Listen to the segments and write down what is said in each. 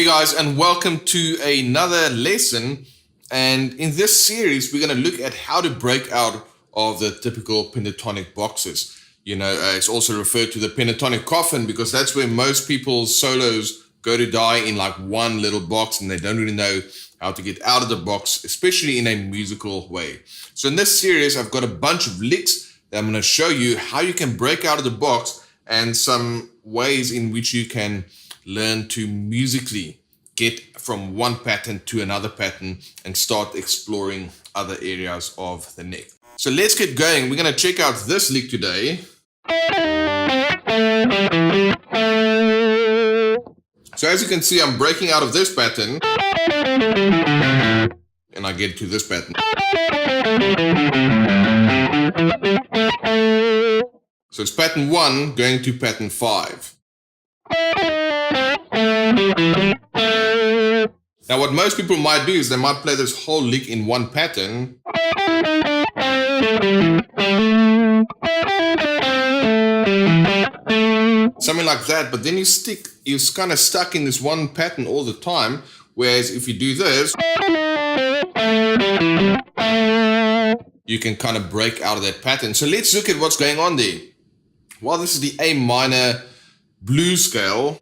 guys, and welcome to another lesson. And in this series, we're going to look at how to break out of the typical pentatonic boxes. It's also referred to the pentatonic coffin because that's where most people's solos go to die, in like one little box, and they don't really know how to get out of the box, especially in a musical way. So in this series, I've got a bunch of licks that I'm going to show you how you can break out of the box and some ways in which you can learn to musically get from one pattern to another pattern and start exploring other areas of the neck. So let's get going. We're going to check out this lick today. So as you can see, I'm breaking out of this pattern and I get to this pattern. So it's pattern 1 going to pattern 5. Now what most people might do is they might play this whole lick in one pattern. Something like that, but then you're kind of stuck in this one pattern all the time. Whereas if you do this, you can kind of break out of that pattern. So let's look at what's going on there. Well, this is the A minor blues scale.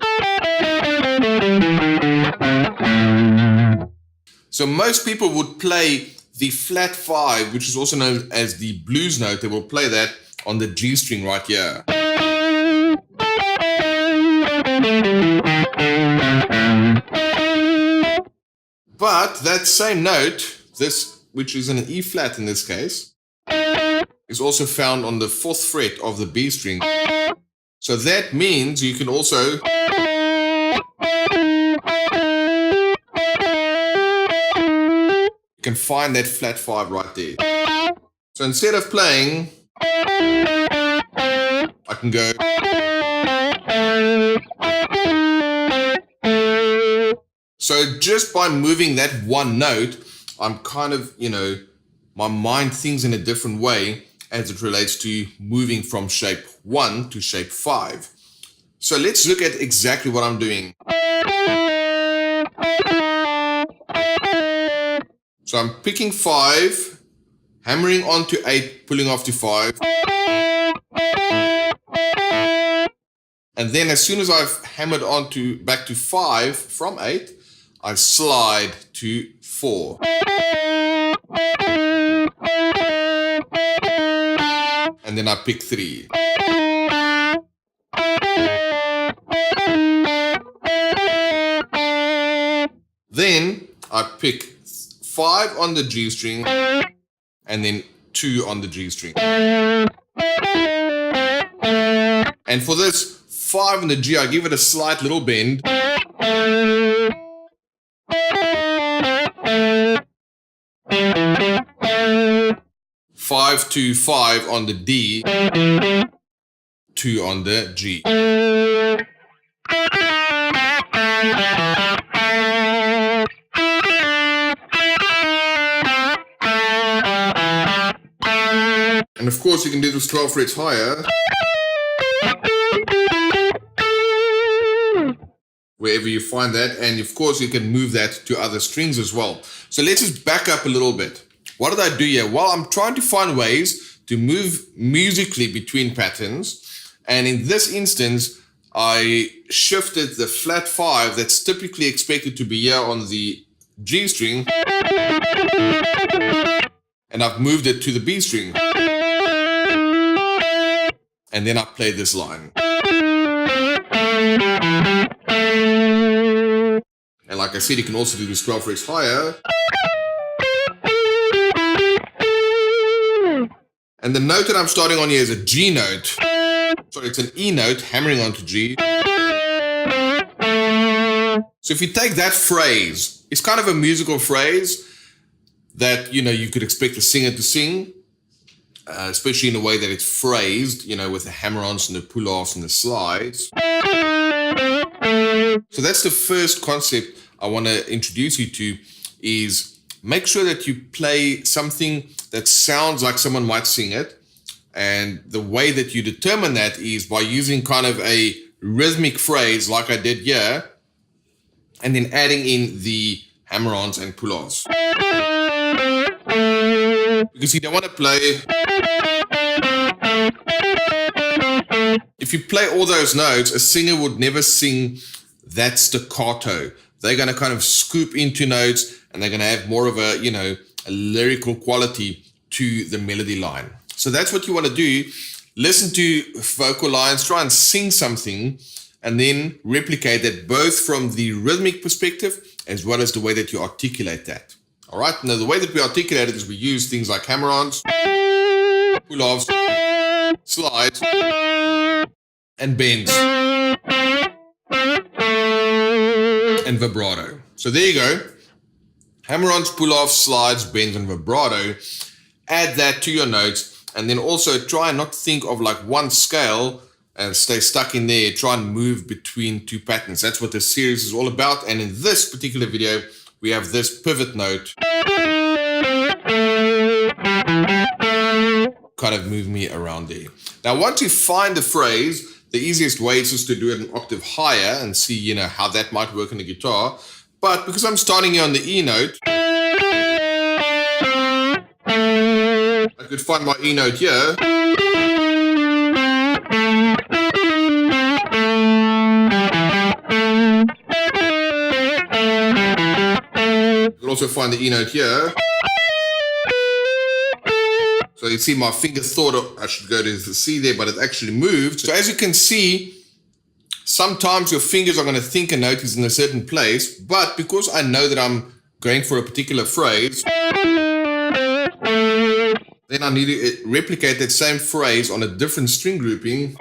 So most people would play the flat 5, which is also known as the blues note. They will play that on the G string right here. But that same note, this, which is an E flat in this case, is also found on the 4th fret of the B string. So that means you can also find that flat 5 right there. So instead of playing, I can go. So just by moving that one note, I'm kind of, my mind thinks in a different way as it relates to moving from shape 1 to shape 5. So let's look at exactly what I'm doing. So I'm picking 5, hammering onto 8, pulling off to 5. And then as soon as I've hammered back to 5 from 8, I slide to 4. And then I pick 3. Then I pick 5 on the G string and then 2 on the G string. And for this 5 on the G, I give it a slight little bend. Five to 5 on the D, 2 on the G. And of course you can do this 12 frets higher, wherever you find that, and of course you can move that to other strings as well. So let's just back up a little bit. What did I do here? Well, I'm trying to find ways to move musically between patterns. And in this instance, I shifted the flat 5 that's typically expected to be here on the G string, and I've moved it to the B string. And then I play this line. And like I said, you can also do this 12 frets higher. And the note that I'm starting on here is a G note. Sorry, it's an E note hammering onto G. So if you take that phrase, it's kind of a musical phrase that, you could expect a singer to sing, especially in the way that it's phrased, with the hammer-ons and the pull-offs and the slides. So that's the first concept I want to introduce you to, is make sure that you play something that sounds like someone might sing it. And the way that you determine that is by using kind of a rhythmic phrase like I did here, and then adding in the hammer-ons and pull-offs. Because you don't want to play... If you play all those notes, a singer would never sing that staccato. They're going to kind of scoop into notes, and they're going to have more of a, a lyrical quality to the melody line. So that's what you want to do. Listen to vocal lines, try and sing something, and then replicate that both from the rhythmic perspective as well as the way that you articulate that. All right, now the way that we articulate it is we use things like hammer-ons, pull-offs, slides, and bends, and vibrato. So there you go. Hammer-ons, pull-offs, slides, bends, and vibrato. Add that to your notes, and then also try and not think of like one scale and stay stuck in there. Try and move between two patterns. That's what this series is all about. And in this particular video, we have this pivot note kind of move me around there. Now, once you find the phrase, the easiest way is just to do it an octave higher and see, how that might work on the guitar. But because I'm starting here on the E note, I could find my E note here. You can also find the E note here. So you see my finger thought I should go to the C there, but it actually moved. So as you can see, sometimes your fingers are going to think a note is in a certain place, but because I know that I'm going for a particular phrase, then I need to replicate that same phrase on a different string grouping.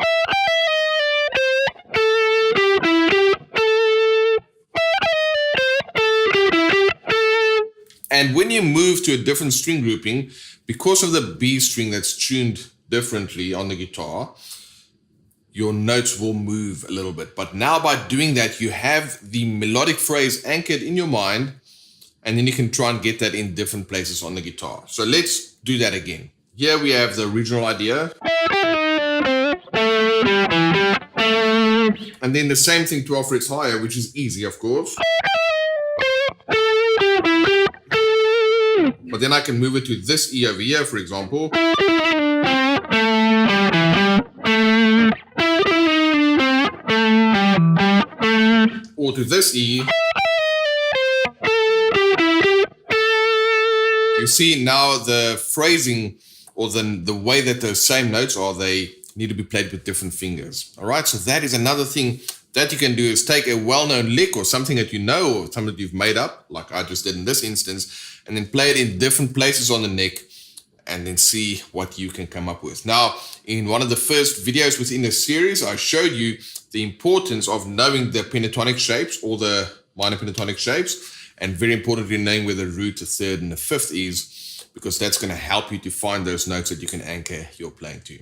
And when you move to a different string grouping, because of the B string that's tuned differently on the guitar, your notes will move a little bit. But now by doing that, you have the melodic phrase anchored in your mind, and then you can try and get that in different places on the guitar. So let's do that again. Here we have the original idea. And then the same thing 12 frets higher, which is easy, of course. But then I can move it to this E over here, for example. Or to this E. You see now the phrasing or the way that those same notes are, they need to be played with different fingers. All right, so that is another thing that you can do, is take a well-known lick or something that you know, or something that you've made up, like I just did in this instance, and then play it in different places on the neck, and then see what you can come up with. Now, in one of the first videos within this series, I showed you the importance of knowing the pentatonic shapes or the minor pentatonic shapes, and very importantly, knowing where the root, the third, and the fifth is, because that's going to help you to find those notes that you can anchor your playing to.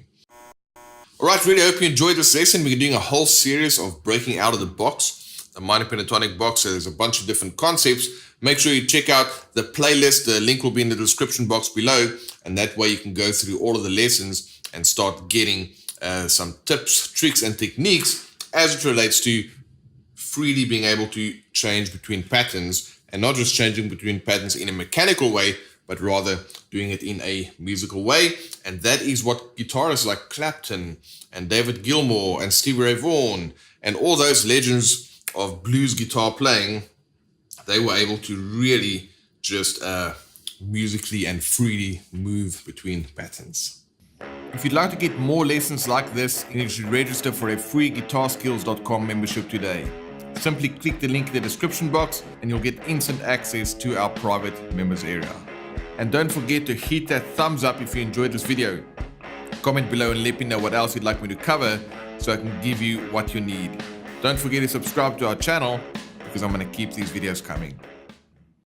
All right, really hope you enjoyed this lesson. We're doing a whole series of breaking out of the box, the minor pentatonic box. So there's a bunch of different concepts. Make sure you check out the playlist. The link will be in the description box below. And that way you can go through all of the lessons and start getting some tips, tricks, and techniques as it relates to freely being able to change between patterns, and not just changing between patterns in a mechanical way, but rather doing it in a musical way. And that is what guitarists like Clapton and David Gilmour and Stevie Ray Vaughan and all those legends of blues guitar playing, they were able to really just musically and freely move between patterns. If you'd like to get more lessons like this, you should register for a free GuitarSkills.com membership today. Simply click the link in the description box and you'll get instant access to our private members area. And don't forget to hit that thumbs up if you enjoyed this video. Comment below and let me know what else you'd like me to cover so I can give you what you need. Don't forget to subscribe to our channel because I'm going to keep these videos coming.